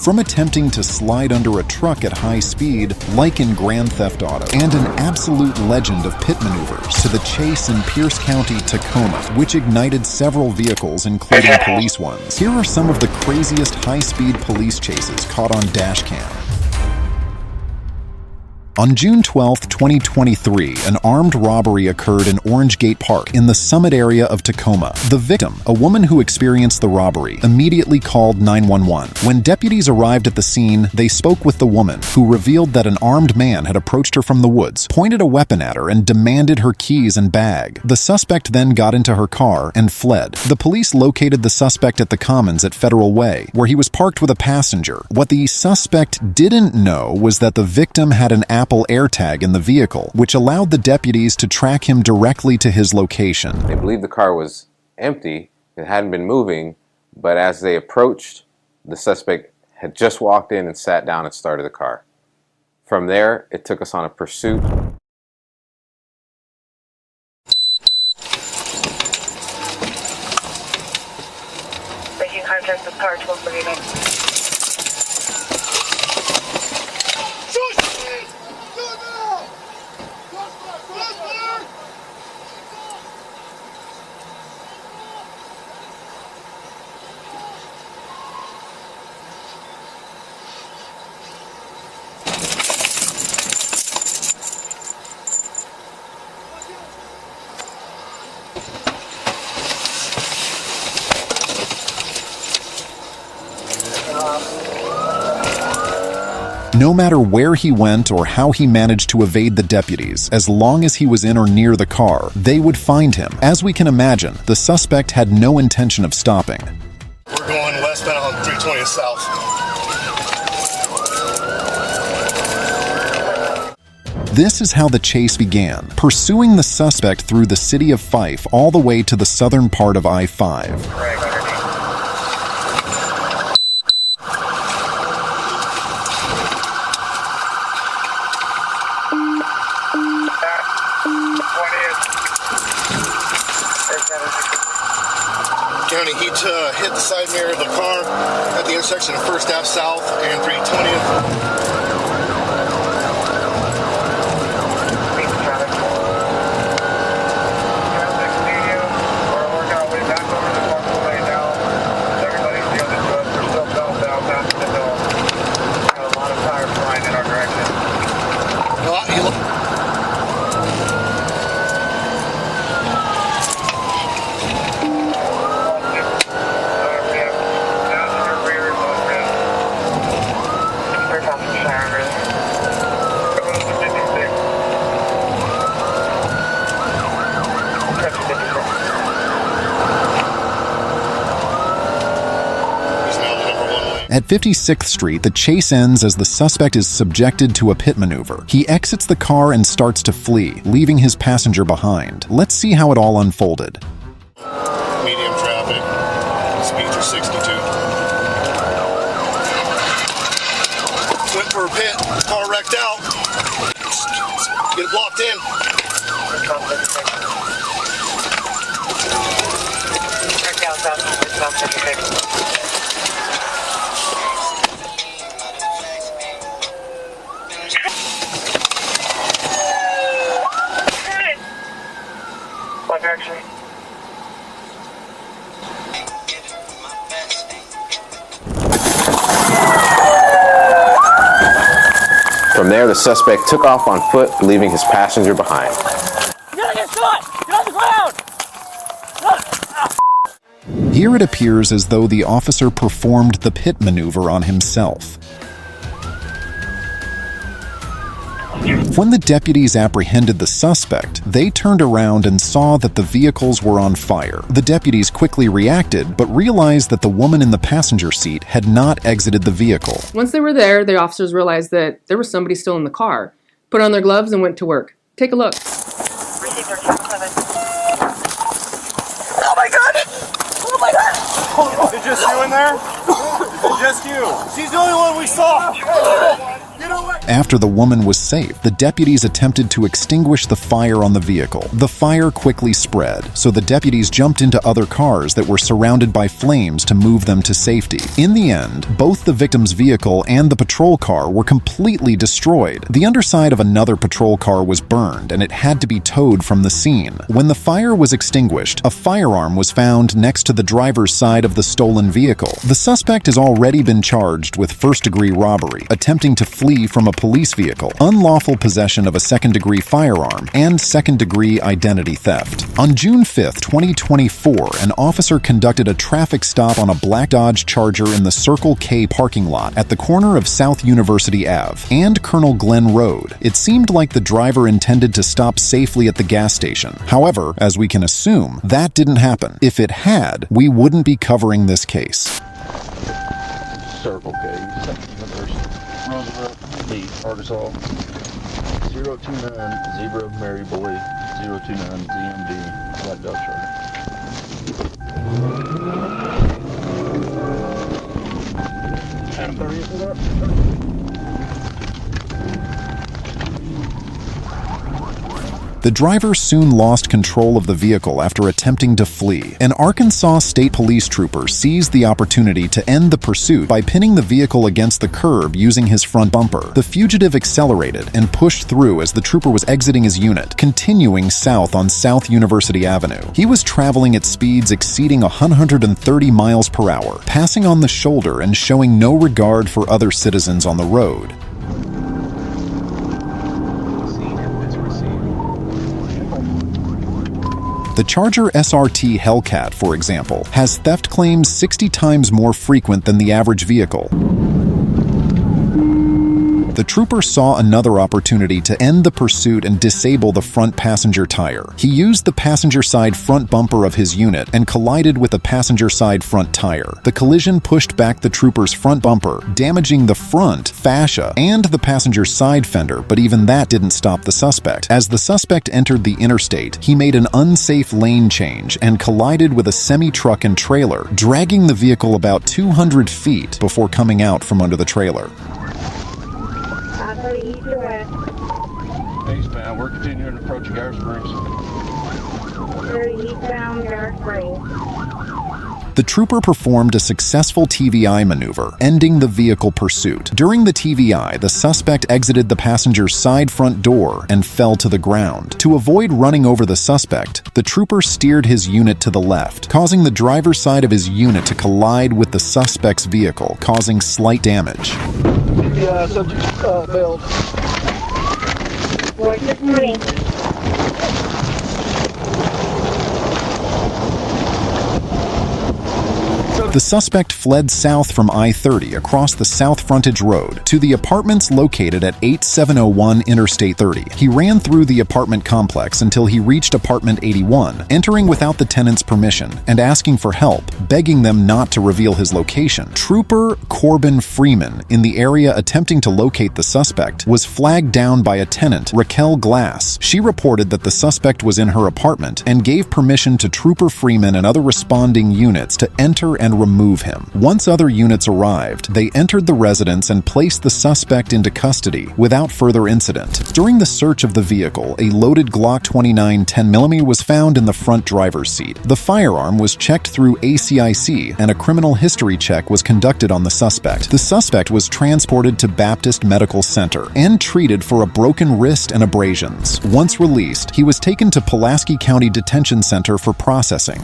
from attempting to slide under a truck at high speed, like in Grand Theft Auto, and an absolute legend of pit maneuvers to the chase in Pierce County, Tacoma, which ignited several vehicles, including police ones. Here are some of the craziest high-speed police chases caught on Dashcam. On June 12, 2023, an armed robbery occurred in Orange Gate Park in the Summit area of Tacoma. The victim, a woman who experienced the robbery, immediately called 911. When deputies arrived at the scene, they spoke with the woman, who revealed that an armed man had approached her from the woods, pointed a weapon at her, and demanded her keys and bag. The suspect then got into her car and fled. The police located the suspect at the Commons at Federal Way, where he was parked with a passenger. What the suspect didn't know was that the victim had an Apple AirTag in the vehicle, which allowed the deputies to track him directly to his location. They believed the car was empty, it hadn't been moving, but as they approached, the suspect had just walked in and sat down and started the car. From there, it took us on a pursuit. Making contact with car 1239. No matter where he went or how he managed to evade the deputies, as long as he was in or near the car, they would find him. As we can imagine, the suspect had no intention of stopping. We're going westbound on 320 south. This is how the chase began, pursuing the suspect through the city of Fife all the way to the southern part of I-5. County, he hit the side mirror of the car at the intersection of 1st Ave South and 320th. At 56th Street, the chase ends as the suspect is subjected to a pit maneuver. He exits the car and starts to flee, leaving his passenger behind. Let's see how it all unfolded. Medium traffic, speeds are 62. Went for a pit, car wrecked out. Get it blocked in. From there, the suspect took off on foot, leaving his passenger behind. You're gonna get shot! Get on the ground! Here it appears as though the officer performed the pit maneuver on himself. When the deputies apprehended the suspect, they turned around and saw that the vehicles were on fire. The deputies quickly reacted, but realized that the woman in the passenger seat had not exited the vehicle. Once they were there, the officers realized that there was somebody still in the car, put on their gloves and went to work. Take a look. Oh my god! Oh my god! Is it just you in there? It's just you. She's the only one we saw. After the woman was safe, the deputies attempted to extinguish the fire on the vehicle. The fire quickly spread, so the deputies jumped into other cars that were surrounded by flames to move them to safety. In the end, both the victim's vehicle and the patrol car were completely destroyed. The underside of another patrol car was burned, and it had to be towed from the scene. When the fire was extinguished, a firearm was found next to the driver's side of the stolen vehicle. The suspect has already been charged with first-degree robbery, attempting to flee from a police vehicle, unlawful possession of a second-degree firearm, and second-degree identity theft. On June 5, 2024, an officer conducted a traffic stop on a black Dodge Charger in the Circle K parking lot at the corner of South University Ave and Colonel Glenn Road. It seemed like the driver intended to stop safely at the gas station. However, as we can assume, that didn't happen. If it had, we wouldn't be covering this case. Circle K, South University, Roosevelt, Lee, Arkansas, 029 Mary Boy, 029 ZMD, Black Dog Charger. Adam 30 for that? The driver soon lost control of the vehicle after attempting to flee. An Arkansas State Police trooper seized the opportunity to end the pursuit by pinning the vehicle against the curb using his front bumper. The fugitive accelerated and pushed through as the trooper was exiting his unit, continuing south on South University Avenue. He was traveling at speeds exceeding 130 miles per hour, passing on the shoulder and showing no regard for other citizens on the road. The Charger SRT Hellcat, for example, has theft claims 60 times more frequent than the average vehicle. The trooper saw another opportunity to end the pursuit and disable the front passenger tire. He used the passenger side front bumper of his unit and collided with the passenger side front tire. The collision pushed back the trooper's front bumper, damaging the front fascia and the passenger side fender, but even that didn't stop the suspect. As the suspect entered the interstate, he made an unsafe lane change and collided with a semi-truck and trailer, dragging the vehicle about 200 feet before coming out from under the trailer. Eastbound, we're continuing to approach Garrett Springs. Eastbound, Garrett Springs. The trooper performed a successful TVI maneuver, ending the vehicle pursuit. During the TVI, the suspect exited the passenger's side front door and fell to the ground. To avoid running over the suspect, the trooper steered his unit to the left, causing the driver's side of his unit to collide with the suspect's vehicle, causing slight damage. Yeah, subject failed. Good morning. The suspect fled south from I-30 across the South Frontage Road to the apartments located at 8701 Interstate 30. He ran through the apartment complex until he reached apartment 81, entering without the tenant's permission and asking for help, begging them not to reveal his location. Trooper Corbin Freeman, in the area attempting to locate the suspect, was flagged down by a tenant, Raquel Glass. She reported that the suspect was in her apartment and gave permission to Trooper Freeman and other responding units to enter and remove him. Once other units arrived, they entered the residence and placed the suspect into custody without further incident. During the search of the vehicle, a loaded Glock 29 10mm was found in the front driver's seat. The firearm was checked through ACIC and a criminal history check was conducted on the suspect. The suspect was transported to Baptist Medical Center and treated for a broken wrist and abrasions. Once released, he was taken to Pulaski County Detention Center for processing.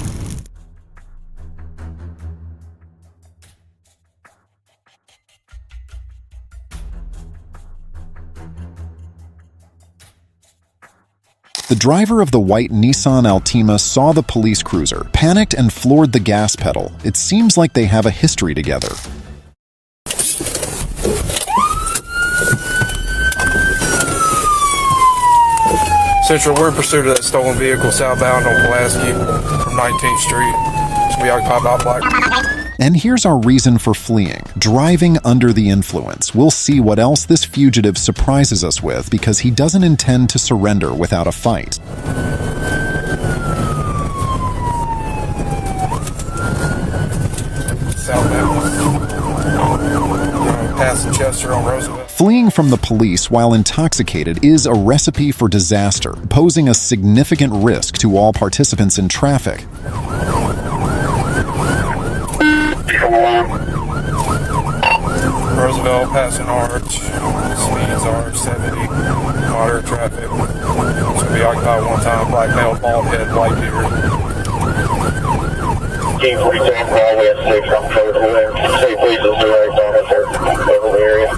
The driver of the white Nissan Altima saw the police cruiser, panicked and floored the gas pedal. It seems like they have a history together. Central, we're in pursuit of that stolen vehicle southbound on Pulaski from 19th Street. We occupied by black. And here's our reason for fleeing: driving under the influence. We'll see what else this fugitive surprises us with because he doesn't intend to surrender without a fight. Southbound. passing Chester on Roosevelt. Fleeing from the police while intoxicated is a recipe for disaster, posing a significant risk to all participants in traffic. Roosevelt passing Arch. Speeds are 70. Moderate traffic. It's going to be occupied one time. Black male, bald head, white beard. King 47 Broadway at 6 on Federal Way. Say please is direct on it there over the area.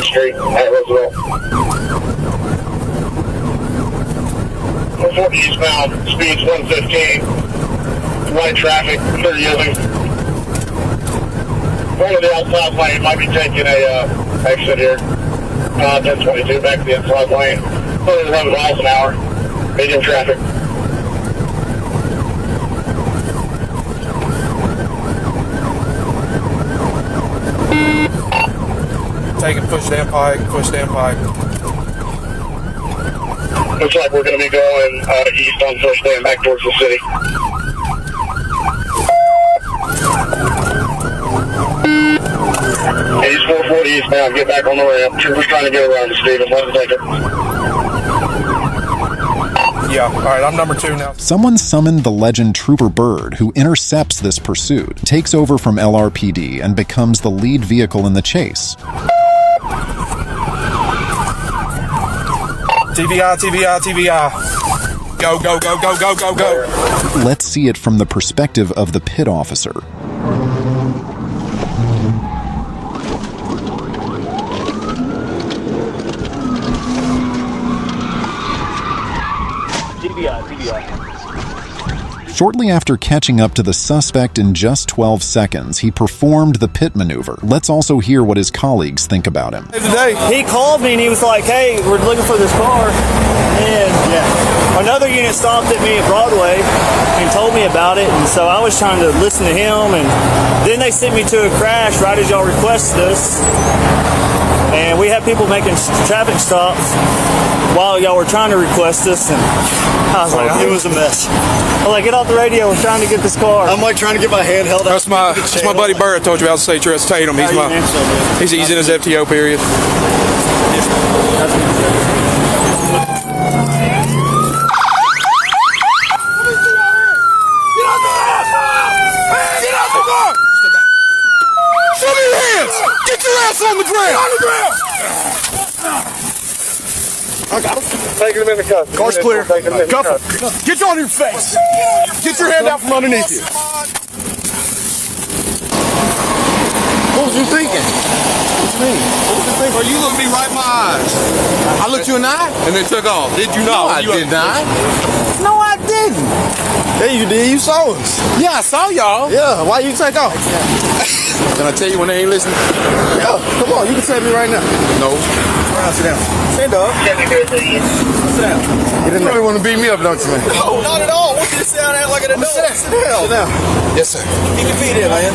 Street at Roosevelt. 140 eastbound, speeds 115. White traffic, clear yielding. One of the outside lane might be taking a exit here. 1022 back to the inside lane. 111 miles an hour. Medium traffic. Taking push down pike. Looks like we're going to be going east on First Day and back towards the city. East 440 eastbound, get back on the ramp. Trooper's trying to get around to Stevens. Let him take it. Yeah, all right, I'm number 2 now. Someone summoned the legend Trooper Byrd, who intercepts this pursuit, takes over from LRPD, and becomes the lead vehicle in the chase. TVI. Go. Let's see it from the perspective of the pit officer. Shortly after catching up to the suspect in just 12 seconds, he performed the pit maneuver. Let's also hear what his colleagues think about him. He called me and he was like, hey, we're looking for this car. And another unit stopped at me at Broadway and told me about it. And so I was trying to listen to him. And then they sent me to a crash right as y'all requested us. And we had people making traffic stops while y'all were trying to request us. And I was like, it was a mess. I was like, get off the radio. We're trying to get this car. I'm like trying to get my hand held up. That's my buddy Byrd. I told you about the state trust Tatum. He's in his FTO period. On the ground! I got him. Taking him in the cuff. Car's clear. Cuff him. Get you on your face. Get your hand out from underneath you. What was you thinking? What you mean? What was you thinking? Well, you looked me right in my eyes. I looked you in the eye and then took off. Did you not? No, I did not. No, I didn't. Yeah, you did. You saw us. Yeah, I saw y'all. Yeah, why you take off? Can I tell you when they ain't listening? Yeah, come on, you can tell me right now. No. Sit down. Stand up. Sit down. You really want to beat me up, don't you, man? No, not at all. I want you to sit down and act like an adult. Sit down. Yes, sir. Keep your feet in, man.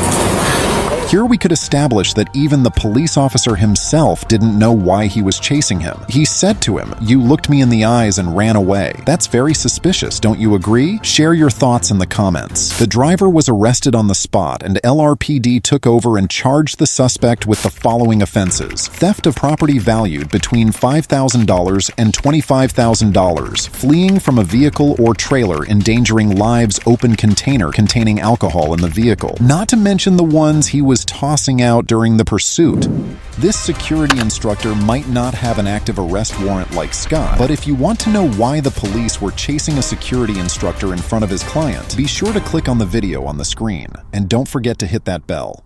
Here we could establish that even the police officer himself didn't know why he was chasing him. He said to him, "You looked me in the eyes and ran away." That's very suspicious, don't you agree? Share your thoughts in the comments. The driver was arrested on the spot, and LRPD took over and charged the suspect with the following offenses: theft of property valued between $5,000 and $25,000, fleeing from a vehicle or trailer endangering lives, open container containing alcohol in the vehicle, not to mention the ones he was tossing out during the pursuit. This security instructor might not have an active arrest warrant like Scott, but if you want to know why the police were chasing a security instructor in front of his client, be sure to click on the video on the screen, and don't forget to hit that bell.